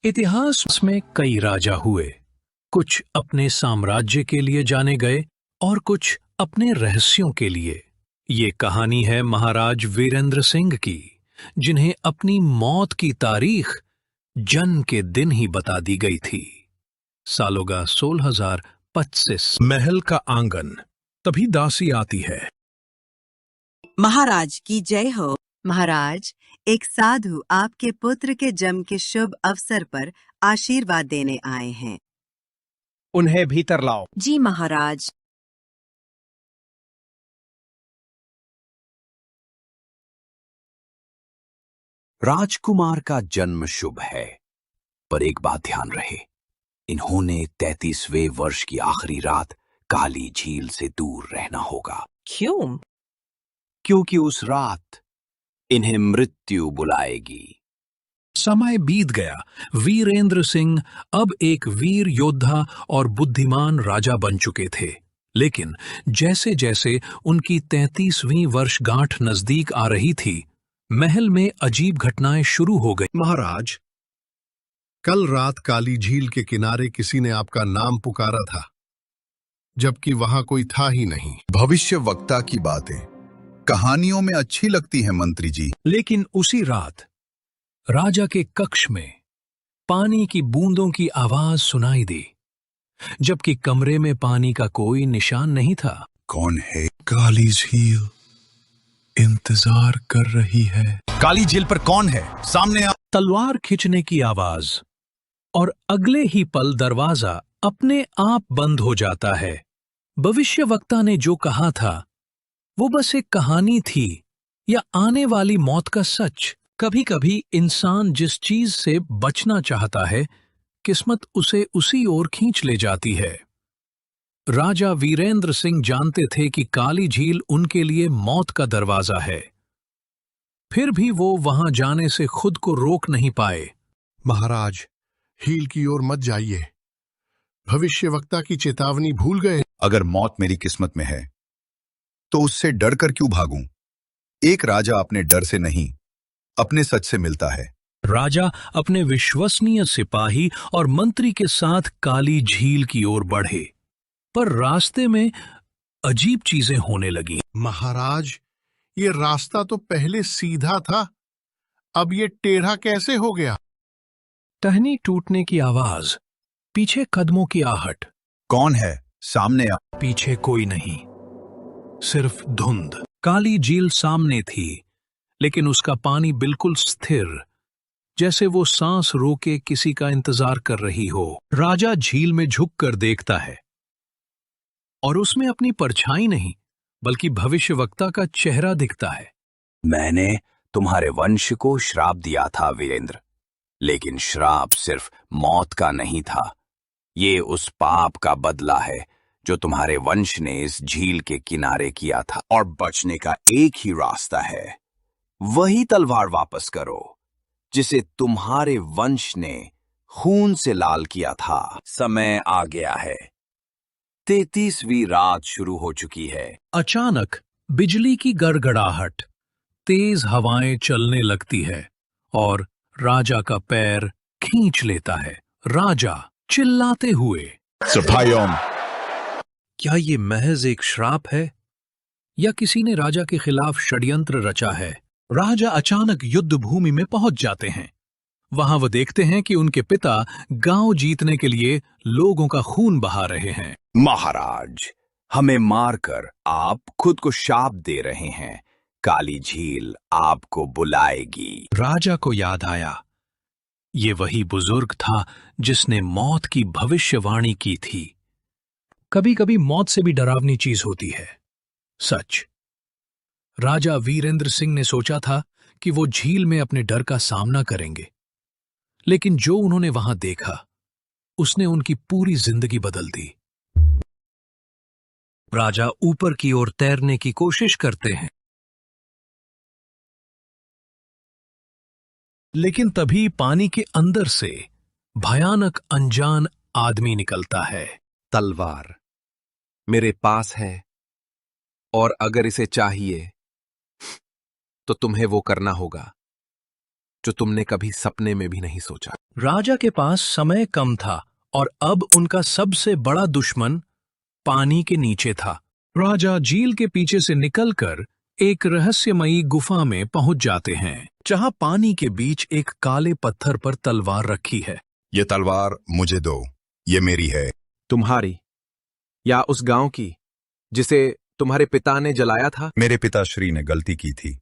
इतिहास में कई राजा हुए। कुछ अपने साम्राज्य के लिए जाने गए और कुछ अपने रहस्यों के लिए। ये कहानी है महाराज वीरेंद्र सिंह की, जिन्हें अपनी मौत की तारीख जन्म के दिन ही बता दी गई थी। सालोगा 1625। महल का आंगन। तभी दासी आती है। महाराज की जय हो। महाराज, एक साधु आपके पुत्र के जन्म के शुभ अवसर पर आशीर्वाद देने आए हैं। उन्हें भीतर लाओ। जी महाराज। राजकुमार का जन्म शुभ है, पर एक बात ध्यान रहे, इन्होंने 33वें वर्ष की आखिरी रात काली झील से दूर रहना होगा। क्यों? क्योंकि उस रात इन्हें मृत्यु बुलाएगी। समय बीत गया। वीरेंद्र सिंह अब एक वीर योद्धा और बुद्धिमान राजा बन चुके थे। लेकिन जैसे जैसे उनकी 33वीं वर्षगांठ नजदीक आ रही थी, महल में अजीब घटनाएं शुरू हो गई। महाराज, कल रात काली झील के किनारे किसी ने आपका नाम पुकारा था, जबकि वहां कोई था ही नहीं। भविष्यवक्ता की बातें कहानियों में अच्छी लगती है मंत्री जी। लेकिन उसी रात राजा के कक्ष में पानी की बूंदों की आवाज सुनाई दी, जबकि कमरे में पानी का कोई निशान नहीं था। कौन है? काली झील इंतजार कर रही है। काली झील पर कौन है? सामने आ। तलवार खींचने की आवाज, और अगले ही पल दरवाजा अपने आप बंद हो जाता है। भविष्यवक्ता ने जो कहा था वो बस एक कहानी थी, या आने वाली मौत का सच। कभी कभी इंसान जिस चीज से बचना चाहता है, किस्मत उसे उसी ओर खींच ले जाती है। राजा वीरेंद्र सिंह जानते थे कि काली झील उनके लिए मौत का दरवाजा है। फिर भी वो वहां जाने से खुद को रोक नहीं पाए। महाराज, झील की ओर मत जाइए। भविष्यवक्ता की चेतावनी भूल गए। अगर मौत मेरी किस्मत में है तो उससे डरकर क्यों भागूं? एक राजा अपने डर से नहीं, अपने सच से मिलता है। राजा अपने विश्वसनीय सिपाही और मंत्री के साथ काली झील की ओर बढ़े, पर रास्ते में अजीब चीजें होने लगीं। महाराज, ये रास्ता तो पहले सीधा था, अब ये टेढ़ा कैसे हो गया? टहनी टूटने की आवाज, पीछे कदमों की आहट। कौन है? सामने आ। पीछे कोई नहीं, सिर्फ धुंध। काली झील सामने थी, लेकिन उसका पानी बिल्कुल स्थिर, जैसे वो सांस रोके किसी का इंतजार कर रही हो। राजा झील में झुककर देखता है, और उसमें अपनी परछाई नहीं, बल्कि भविष्यवक्ता का चेहरा दिखता है। मैंने तुम्हारे वंश को श्राप दिया था वीरेंद्र, लेकिन श्राप सिर्फ मौत का नहीं था। ये उस पाप का बदला है जो तुम्हारे वंश ने इस झील के किनारे किया था, और बचने का एक ही रास्ता है, वही तलवार वापस करो जिसे तुम्हारे वंश ने खून से लाल किया था। समय आ गया है। 33वीं रात शुरू हो चुकी है। अचानक बिजली की गड़गड़ाहट, तेज हवाएं चलने लगती है, और राजा का पैर खींच लेता है। राजा चिल्लाते हुए, सफायोम। क्या ये महज एक श्राप है, या किसी ने राजा के खिलाफ षड्यंत्र रचा है? राजा अचानक युद्ध भूमि में पहुंच जाते हैं। वहां वो देखते हैं कि उनके पिता गांव जीतने के लिए लोगों का खून बहा रहे हैं। महाराज, हमें मारकर आप खुद को शाप दे रहे हैं। काली झील आपको बुलाएगी। राजा को याद आया, ये वही बुजुर्ग था जिसने मौत की भविष्यवाणी की थी। कभी कभी मौत से भी डरावनी चीज होती है, सच। राजा वीरेंद्र सिंह ने सोचा था कि वो झील में अपने डर का सामना करेंगे, लेकिन जो उन्होंने वहां देखा, उसने उनकी पूरी जिंदगी बदल दी। राजा ऊपर की ओर तैरने की कोशिश करते हैं, लेकिन तभी पानी के अंदर से भयानक अनजान आदमी निकलता है। तलवार मेरे पास है, और अगर इसे चाहिए तो तुम्हें वो करना होगा। जो तुमने कभी सपने में भी नहीं सोचा। राजा के पास समय कम था और अब उनका सबसे बड़ा दुश्मन पानी के नीचे था। राजा झील के पीछे से निकलकर एक रहस्यमयी गुफा में पहुंच जाते हैं, जहां पानी के बीच एक काले पत्थर पर तलवार रखी है। ये तलवार मुझे दो, ये मेरी है। तुम्हारी या उस गांव की जिसे तुम्हारे पिता ने जलाया था? मेरे पिताश्री ने गलती की थी,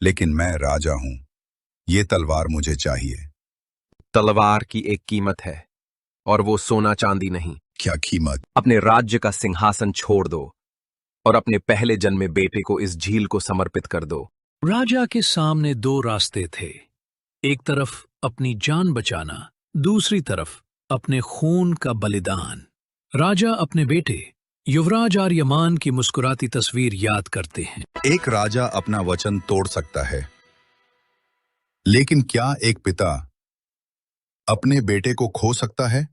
लेकिन मैं राजा हूं। ये तलवार मुझे चाहिए। तलवार की एक कीमत है, और वो सोना चांदी नहीं। क्या कीमत? अपने राज्य का सिंहासन छोड़ दो और अपने पहले जन्मे बेटे को इस झील को समर्पित कर दो। राजा के सामने दो रास्ते थे, एक तरफ अपनी जान बचाना, दूसरी तरफ अपने खून का बलिदान। राजा अपने बेटे युवराज आर्यमान की मुस्कुराती तस्वीर याद करते हैं। एक राजा अपना वचन तोड़ सकता है, लेकिन क्या एक पिता अपने बेटे को खो सकता है?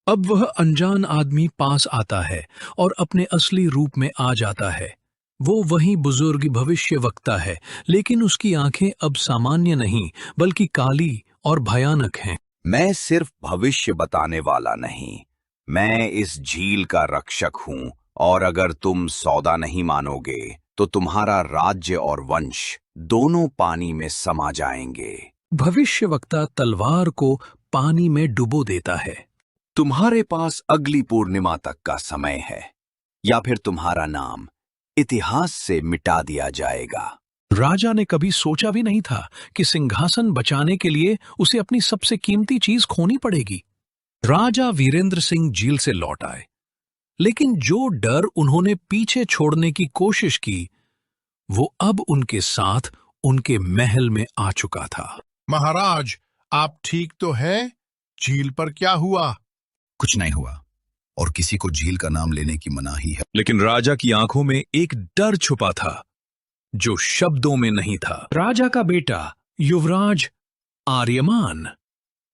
अब वह अनजान आदमी पास आता है और अपने असली रूप में आ जाता है। वो वही बुजुर्ग भविष्यवक्ता है, लेकिन उसकी आंखें अब सामान्य नहीं बल्कि काली और भयानक हैं। मैं सिर्फ भविष्य बताने वाला नहीं, मैं इस झील का रक्षक हूं, और अगर तुम सौदा नहीं मानोगे तो तुम्हारा राज्य और वंश दोनों पानी में समा जाएंगे। भविष्यवक्ता तलवार को पानी में डुबो देता है। तुम्हारे पास अगली पूर्णिमा तक का समय है, या फिर तुम्हारा नाम इतिहास से मिटा दिया जाएगा। राजा ने कभी सोचा भी नहीं था कि सिंहासन बचाने के लिए उसे अपनी सबसे कीमती चीज खोनी पड़ेगी। राजा वीरेंद्र सिंह झील से लौट आए, लेकिन जो डर उन्होंने पीछे छोड़ने की कोशिश की, वो अब उनके साथ उनके महल में आ चुका था। महाराज, आप ठीक तो हैं? झील पर क्या हुआ? कुछ नहीं हुआ, और किसी को झील का नाम लेने की मनाही है। लेकिन राजा की आंखों में एक डर छुपा था जो शब्दों में नहीं था। राजा का बेटा युवराज आर्यमान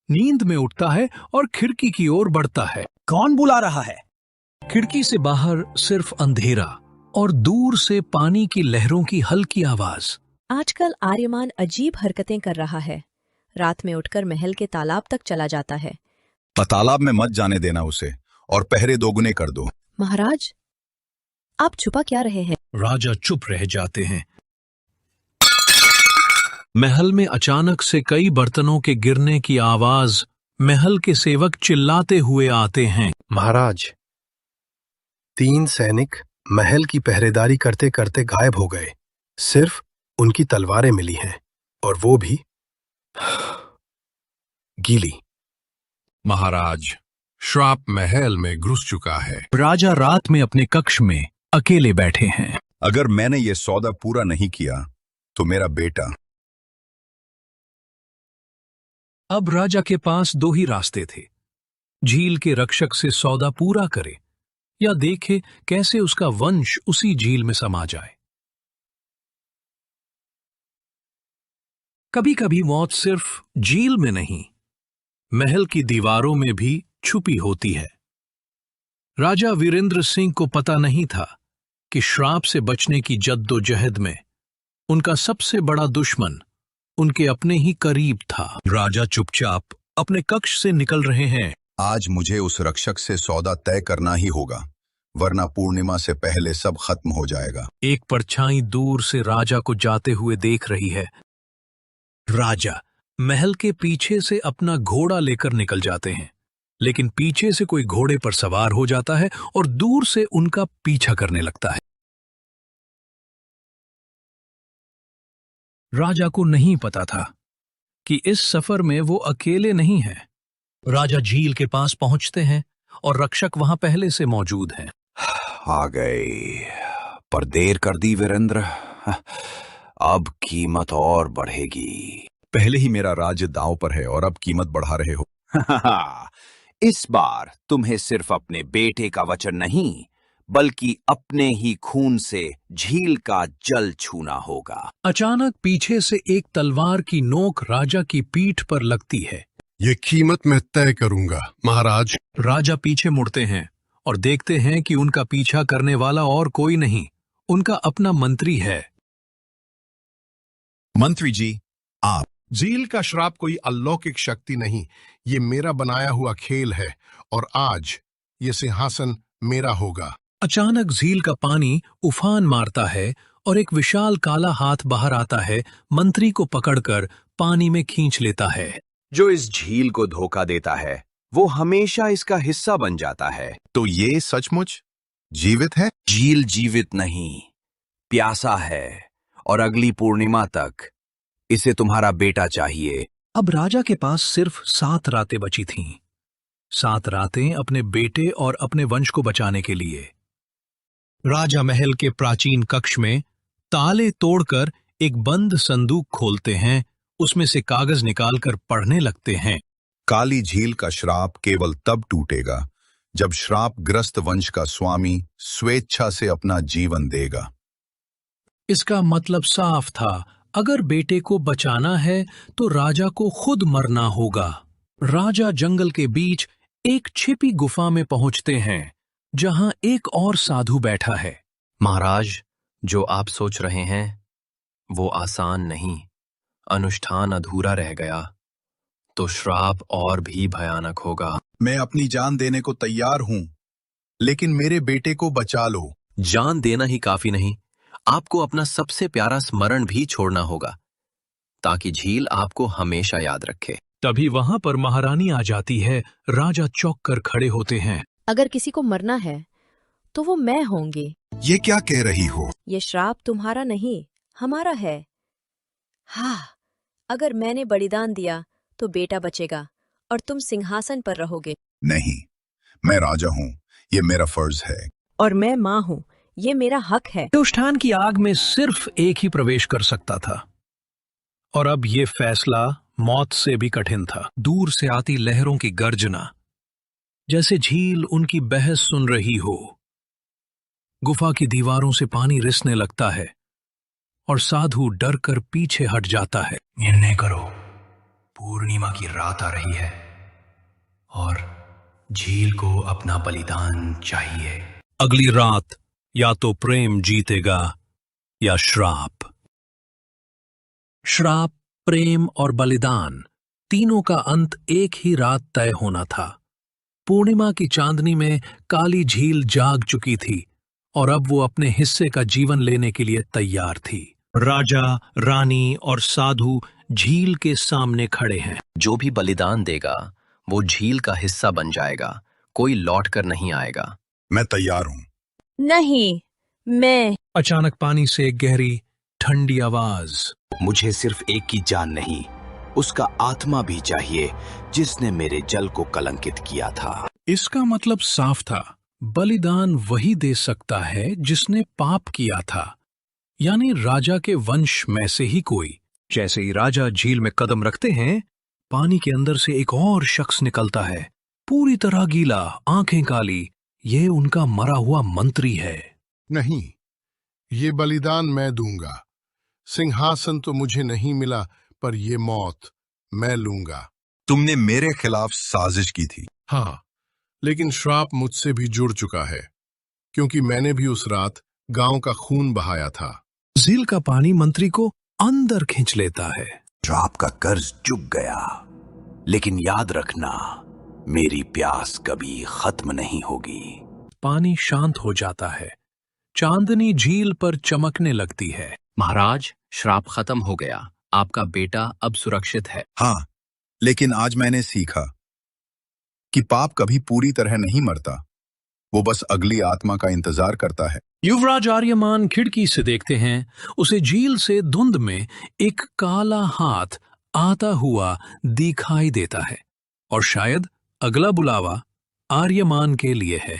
नींद में उठता है और खिड़की की ओर बढ़ता है। कौन बुला रहा है? खिड़की से बाहर सिर्फ अंधेरा और दूर से पानी की लहरों की हल्की आवाज। आजकल आर्यमान अजीब हरकतें कर रहा है। रात में उठकर महल के तालाब तक चला जाता है। तालाब में मत जाने देना उसे, और पहरे दोगुने कर दो। महाराज, आप छुपा क्या रहे हैं? राजा चुप रह जाते हैं। महल में अचानक से कई बर्तनों के गिरने की आवाज। महल के सेवक चिल्लाते हुए आते हैं। महाराज, 3 सैनिक महल की पहरेदारी करते करते गायब हो गए। सिर्फ उनकी तलवारें मिली हैं, और वो भी गीली। महाराज, श्राप महल में घुस चुका है। राजा रात में अपने कक्ष में अकेले बैठे हैं। अगर मैंने ये सौदा पूरा नहीं किया तो मेरा बेटा। अब राजा के पास 2 ही रास्ते थे, झील के रक्षक से सौदा पूरा करे या देखे कैसे उसका वंश उसी झील में समा जाए। कभी कभी मौत सिर्फ झील में नहीं, महल की दीवारों में भी छुपी होती है। राजा वीरेंद्र सिंह को पता नहीं था कि श्राप से बचने की जद्दोजहद में उनका सबसे बड़ा दुश्मन उनके अपने ही करीब था। राजा चुपचाप अपने कक्ष से निकल रहे हैं। आज मुझे उस रक्षक से सौदा तय करना ही होगा, वरना पूर्णिमा से पहले सब खत्म हो जाएगा। एक परछाई दूर से राजा को जाते हुए देख रही है। राजा महल के पीछे से अपना घोड़ा लेकर निकल जाते हैं, लेकिन पीछे से कोई घोड़े पर सवार हो जाता है और दूर से उनका पीछा करने लगता है। राजा को नहीं पता था कि इस सफर में वो अकेले नहीं हैं। राजा झील के पास पहुंचते हैं और रक्षक वहां पहले से मौजूद हैं। आ गए, पर देर कर दी वीरेंद्र। अब कीमत और बढ़ेगी। पहले ही मेरा राज्य दांव पर है और अब कीमत बढ़ा रहे हो। इस बार तुम्हें सिर्फ अपने बेटे का वचन नहीं, बल्कि अपने ही खून से झील का जल छूना होगा। अचानक पीछे से एक तलवार की नोक राजा की पीठ पर लगती है। ये कीमत मैं तय करूंगा, महाराज। राजा पीछे मुड़ते हैं और देखते हैं कि उनका पीछा करने वाला और कोई नहीं, उनका अपना मंत्री है। मंत्री जी, आप। झील का श्राप कोई अलौकिक शक्ति नहीं, ये मेरा बनाया हुआ खेल है और आज ये सिंहासन मेरा होगा। अचानक झील का पानी उफान मारता है और एक विशाल काला हाथ बाहर आता है, मंत्री को पकड़कर पानी में खींच लेता है। जो इस झील को धोखा देता है वो हमेशा इसका हिस्सा बन जाता है। तो ये सचमुच जीवित है? झील जीवित नहीं, प्यासा है और अगली पूर्णिमा तक इसे तुम्हारा बेटा चाहिए। अब राजा के पास सिर्फ 7 रातें बची थीं। 7 रातें अपने बेटे और अपने वंश को बचाने के लिए। राजा महल के प्राचीन कक्ष में ताले तोड़कर एक बंद संदूक खोलते हैं, उसमें से कागज निकालकर पढ़ने लगते हैं। काली झील का श्राप केवल तब टूटेगा जब श्रापग्रस्त वंश का स्वामी स्वेच्छा से अपना जीवन देगा। इसका मतलब साफ था, अगर बेटे को बचाना है तो राजा को खुद मरना होगा। राजा जंगल के बीच एक छिपी गुफा में पहुंचते हैं, जहां एक और साधु बैठा है। महाराज, जो आप सोच रहे हैं वो आसान नहीं। अनुष्ठान अधूरा रह गया तो श्राप और भी भयानक होगा। मैं अपनी जान देने को तैयार हूं, लेकिन मेरे बेटे को बचा लो। जान देना ही काफी नहीं, आपको अपना सबसे प्यारा स्मरण भी छोड़ना होगा ताकि झील आपको हमेशा याद रखे। तभी वहां पर महारानी आ जाती है। राजा चौंक कर खड़े होते हैं। अगर किसी को मरना है तो वो मैं होंगी। ये क्या कह रही हो? ये श्राप तुम्हारा नहीं, हमारा है। हाँ, अगर मैंने बलिदान दिया तो बेटा बचेगा और तुम सिंहासन पर रहोगे। नहीं, मैं राजा हूं, ये मेरा फर्ज है। और मैं माँ हूँ, ये मेरा हक है। अनुष्ठान की आग में सिर्फ एक ही प्रवेश कर सकता था और अब ये फैसला मौत से भी कठिन था। दूर से आती लहरों की गर्जना, जैसे झील उनकी बहस सुन रही हो। गुफा की दीवारों से पानी रिसने लगता है और साधु डर कर पीछे हट जाता है। निर्णय करो, पूर्णिमा की रात आ रही है और झील को अपना बलिदान चाहिए। अगली रात या तो प्रेम जीतेगा या श्राप। श्राप, प्रेम और बलिदान, तीनों का अंत एक ही रात तय होना था। पूर्णिमा की चांदनी में काली झील जाग चुकी थी और अब वो अपने हिस्से का जीवन लेने के लिए तैयार थी। राजा, रानी और साधु झील के सामने खड़े हैं। जो भी बलिदान देगा वो झील का हिस्सा बन जाएगा, कोई लौट कर नहीं आएगा। मैं तैयार हूं। नहीं, मैं। अचानक पानी से एक गहरी ठंडी आवाज। मुझे सिर्फ एक की जान नहीं, उसका आत्मा भी चाहिए जिसने मेरे जल को कलंकित किया था। इसका मतलब साफ था, बलिदान वही दे सकता है जिसने पाप किया था, यानी राजा के वंश में से ही कोई। जैसे ही राजा झील में कदम रखते हैं, पानी के अंदर से एक और शख्स निकलता है, पूरी तरह गीला, आंखें काली। ये उनका मरा हुआ मंत्री है। नहीं, ये बलिदान मैं दूंगा। सिंहासन तो मुझे नहीं मिला, पर ये मौत मैं लूंगा। तुमने मेरे खिलाफ साजिश की थी। हाँ, लेकिन श्राप मुझसे भी जुड़ चुका है, क्योंकि मैंने भी उस रात गांव का खून बहाया था। झील का पानी मंत्री को अंदर खींच लेता है। श्राप का कर्ज चुक गया, लेकिन याद रखना, मेरी प्यास कभी खत्म नहीं होगी। पानी शांत हो जाता है, चांदनी झील पर चमकने लगती है। महाराज, श्राप खत्म हो गया, आपका बेटा अब सुरक्षित है। हाँ, लेकिन आज मैंने सीखा कि पाप कभी पूरी तरह नहीं मरता, वो बस अगली आत्मा का इंतजार करता है। युवराज आर्यमान खिड़की से देखते हैं, उसे झील से धुंध में एक काला हाथ आता हुआ दिखाई देता है और शायद अगला बुलावा आर्यमान के लिए है।